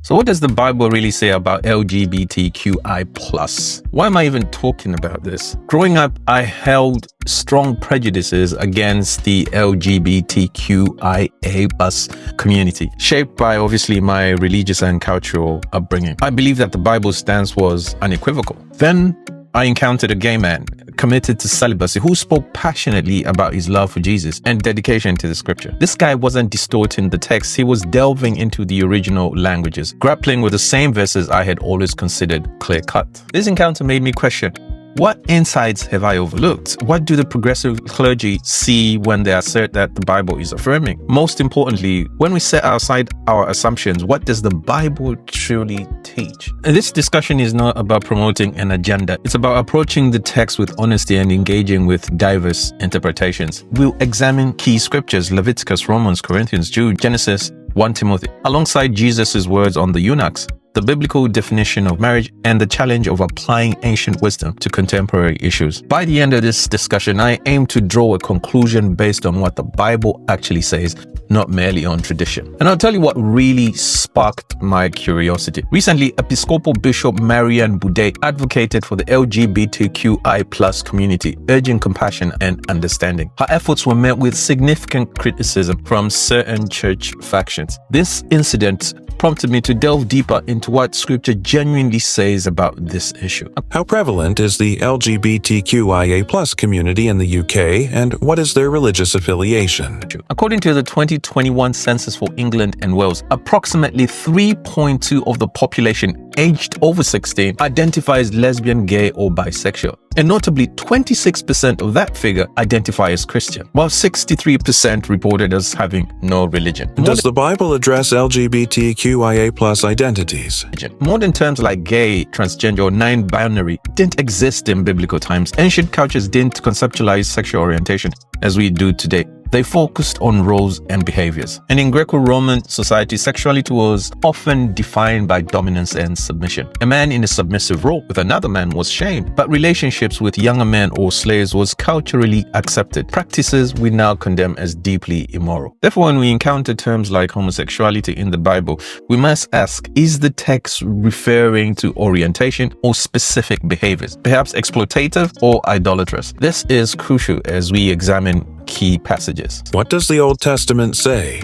So what does the Bible really say about LGBTQI+? Why am I even talking about this? Growing up, I held strong prejudices against the LGBTQIA+ community, shaped by obviously my religious and cultural upbringing. I believe that the Bible's stance was unequivocal. Then I encountered a gay man committed to celibacy who spoke passionately about his love for Jesus and dedication to the scripture. This guy wasn't distorting the text, he was delving into the original languages, grappling with the same verses I had always considered clear-cut. This encounter made me question, what insights have I overlooked? What do the progressive clergy see when they assert that the Bible is affirming? Most importantly, when we set aside our assumptions, what does the Bible truly teach? And this discussion is not about promoting an agenda. It's about approaching the text with honesty and engaging with diverse interpretations. We'll examine key scriptures, Leviticus, Romans, Corinthians, Jude, Genesis, 1 Timothy, alongside Jesus' words on the eunuchs, the biblical definition of marriage, and the challenge of applying ancient wisdom to contemporary issues. By the end of this discussion, I aim to draw a conclusion based on what the Bible actually says, not merely on tradition. And I'll tell you what really sparked my curiosity. Recently, Episcopal Bishop Marianne Boudet advocated for the LGBTQI+ community, urging compassion and understanding. Her efforts were met with significant criticism from certain church factions. This incident prompted me to delve deeper into what scripture genuinely says about this issue. How prevalent is the LGBTQIA+ community in the UK, and what is their religious affiliation? According to the 2021 census for England and Wales, approximately 3.2% of the population aged over 16 identifies lesbian, gay, or bisexual. And notably, 26% of that figure identify as Christian, while 63% reported as having no religion. Does the Bible address LGBTQIA+ identities? Modern terms like gay, transgender, or non-binary didn't exist in biblical times. Ancient cultures didn't conceptualize sexual orientation as we do today. They focused on roles and behaviors. And in Greco-Roman society, sexuality was often defined by dominance and submission. A man in a submissive role with another man was shamed, but relationships with younger men or slaves was culturally accepted, practices we now condemn as deeply immoral. Therefore, when we encounter terms like homosexuality in the Bible, we must ask, is the text referring to orientation or specific behaviors, perhaps exploitative or idolatrous? This is crucial as we examine key passages. What does the Old Testament say?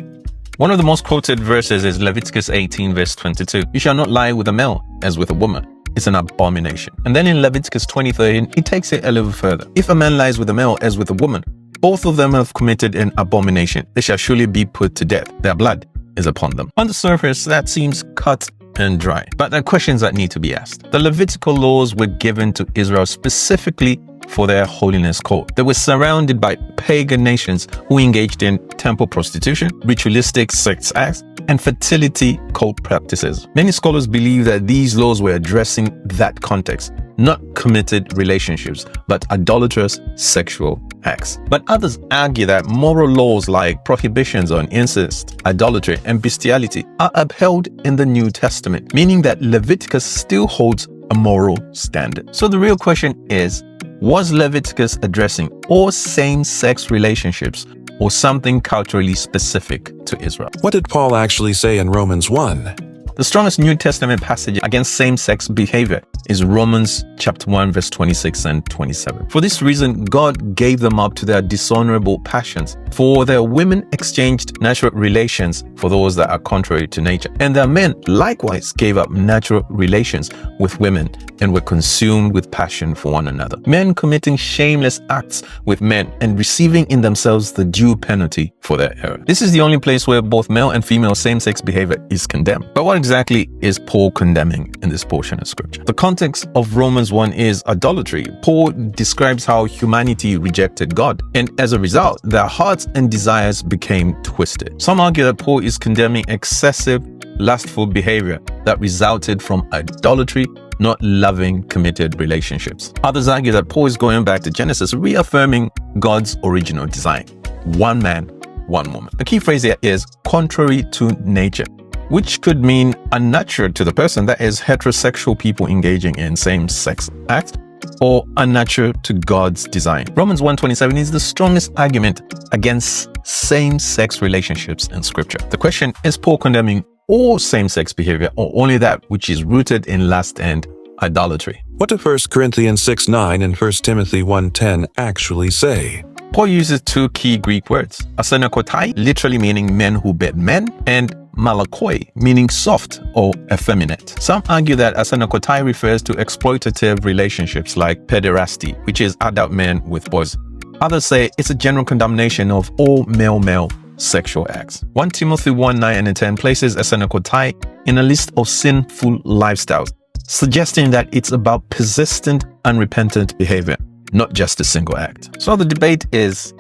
One of the most quoted verses is Leviticus 18 verse 22. You shall not lie with a male as with a woman. It's an abomination. And then in Leviticus 20:13, it takes it a little further. If a man lies with a male as with a woman, both of them have committed an abomination. They shall surely be put to death. Their blood is upon them. On the surface, that seems cut and dry. But there are questions that need to be asked. The Levitical laws were given to Israel specifically for their holiness code. They were surrounded by pagan nations who engaged in temple prostitution, ritualistic sex acts, and fertility cult practices. Many scholars believe that these laws were addressing that context, not committed relationships, but idolatrous sexual acts. But others argue that moral laws like prohibitions on incest, idolatry, and bestiality are upheld in the New Testament, meaning that Leviticus still holds a moral standard. So the real question is, was Leviticus addressing all same-sex relationships or something culturally specific to Israel? What did Paul actually say in Romans 1? The strongest New Testament passage against same-sex behavior is Romans chapter 1 verse 26 and 27. For this reason, God gave them up to their dishonorable passions. For their women exchanged natural relations for those that are contrary to nature. And their men likewise gave up natural relations with women and were consumed with passion for one another. Men committing shameless acts with men and receiving in themselves the due penalty for their error. This is the only place where both male and female same-sex behavior is condemned. But what exactly is Paul condemning in this portion of scripture? The context of Romans 1 is idolatry. Paul describes how humanity rejected God, and as a result, their hearts and desires became twisted. Some argue that Paul is condemning excessive, lustful behavior that resulted from idolatry, not loving, committed relationships. Others argue that Paul is going back to Genesis, reaffirming God's original design. One man, one woman. The key phrase here is contrary to nature, which could mean unnatural to the person, that is heterosexual people engaging in same-sex acts, or unnatural to God's design. Romans 1:27 is the strongest argument against same-sex relationships in scripture. The question, is Paul condemning all same-sex behavior or only that which is rooted in lust and idolatry? What do 1 Corinthians 6:9 and 1 Timothy 1:10 actually say? Paul uses two key Greek words, asenokotai, literally meaning men who bed men, and malakoi, meaning soft or effeminate. Some argue that asenokotai refers to exploitative relationships like pederasty, which is adult men with boys. Others say it's a general condemnation of all male-male sexual acts. 1 Timothy 1:9 and 10 places asenokotai in a list of sinful lifestyles, suggesting that it's about persistent, unrepentant behavior, not just a single act. So the debate is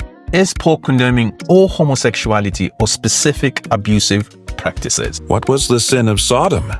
Paul condemning all homosexuality or specific abusive practices? What was the sin of Sodom?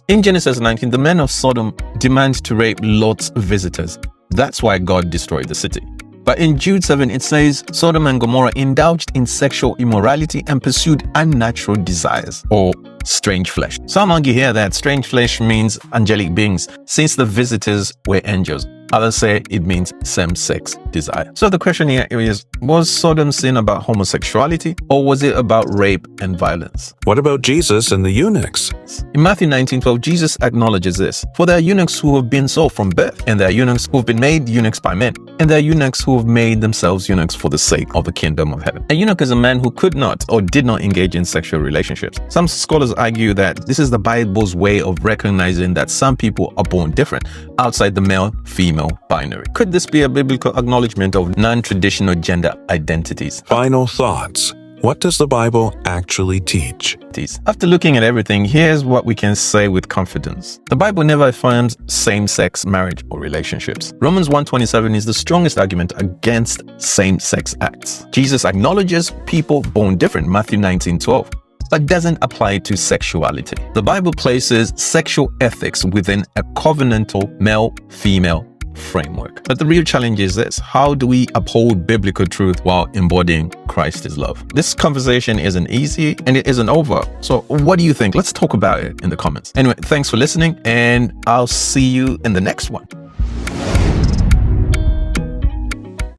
In Genesis 19, the men of Sodom demand to rape Lot's visitors. That's why God destroyed the city. But in Jude 7, it says Sodom and Gomorrah indulged in sexual immorality and pursued unnatural desires, or strange flesh. Some argue here that strange flesh means angelic beings, since the visitors were angels. Others say it means same-sex desire. So the question here is, was Sodom's sin about homosexuality, or was it about rape and violence? What about Jesus and the eunuchs? In Matthew 19:12, Jesus acknowledges this. For there are eunuchs who have been so from birth, and there are eunuchs who have been made eunuchs by men, and there are eunuchs who have made themselves eunuchs for the sake of the kingdom of heaven. A eunuch is a man who could not or did not engage in sexual relationships. Some scholars argue that this is the Bible's way of recognizing that some people are born different, outside the male-female binary. Could this be a biblical acknowledgement of non-traditional gender identities? Final thoughts. What does the Bible actually teach? After looking at everything, here's what we can say with confidence. The Bible never affirms same-sex marriage or relationships. Romans 1:27 is the strongest argument against same-sex acts. Jesus acknowledges people born different, Matthew 19:12, but doesn't apply to sexuality. The Bible places sexual ethics within a covenantal male-female framework. But the real challenge is this: how do we uphold biblical truth while embodying Christ's love? This conversation isn't easy and it isn't over. So what do you think? Let's talk about it in the comments. Anyway, thanks for listening, and I'll see you in the next one.